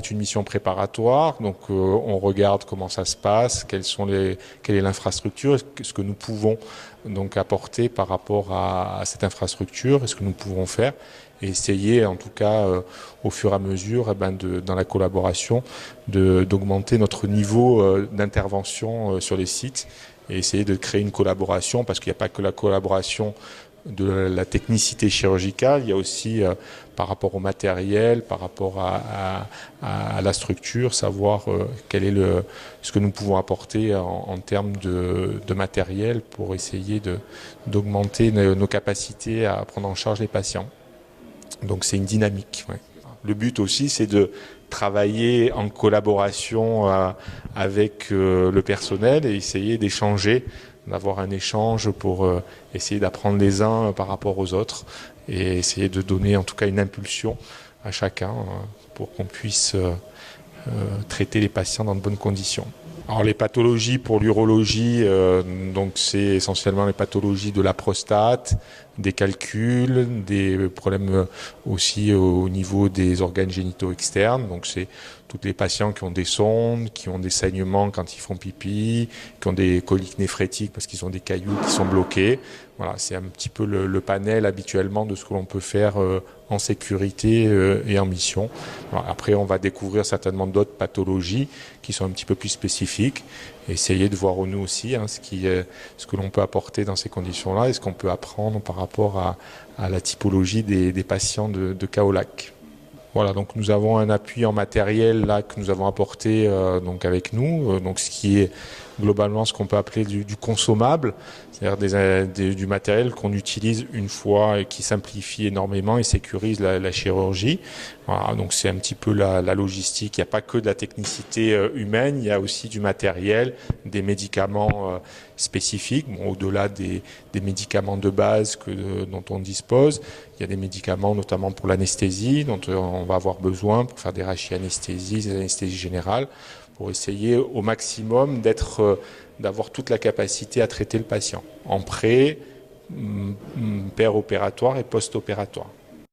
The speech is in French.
c'est une mission préparatoire, donc on regarde comment ça se passe, quelle est l'infrastructure, ce que nous pouvons donc apporter par rapport à cette infrastructure, et ce que nous pouvons faire, et essayer en tout cas au fur et à mesure, dans la collaboration, d'augmenter notre niveau d'intervention sur les sites, et essayer de créer une collaboration, parce qu'il n'y a pas que la collaboration de la technicité chirurgicale, il y a aussi par rapport au matériel, par rapport à la structure, savoir quel est ce que nous pouvons apporter en termes de matériel pour essayer d'augmenter nos capacités à prendre en charge les patients. Donc c'est une dynamique. Ouais. Le but aussi, c'est de travailler en collaboration avec le personnel et essayer d'échanger, d'avoir un échange pour essayer d'apprendre les uns par rapport aux autres et essayer de donner en tout cas une impulsion à chacun pour qu'on puisse traiter les patients dans de bonnes conditions. Alors les pathologies pour l'urologie, donc c'est essentiellement les pathologies de la prostate, des calculs, des problèmes aussi au niveau des organes génitaux externes. Donc c'est tous les patients qui ont des sondes, qui ont des saignements quand ils font pipi, qui ont des coliques néphrétiques parce qu'ils ont des cailloux qui sont bloqués. Voilà, c'est un petit peu le panel habituellement de ce que l'on peut faire en sécurité et en mission. Alors, après, on va découvrir certainement d'autres pathologies qui sont un petit peu plus spécifiques. Essayer de voir nous aussi ce que l'on peut apporter dans ces conditions-là et ce qu'on peut apprendre par rapport à la typologie des patients de Kaolac. Voilà, donc nous avons un appui en matériel là que nous avons apporté donc avec nous, donc ce qui est globalement ce qu'on peut appeler du consommable, c'est-à-dire du matériel qu'on utilise une fois et qui simplifie énormément et sécurise la chirurgie. Voilà, donc c'est un petit peu la logistique. Il n'y a pas que de la technicité humaine, il y a aussi du matériel, des médicaments spécifiques. Bon, au-delà des médicaments de base dont on dispose, il y a des médicaments notamment pour l'anesthésie dont on va avoir besoin pour faire des rachianesthésies, des anesthésies générales, pour essayer au maximum d'avoir toute la capacité à traiter le patient en pré, opératoire et post-opératoire.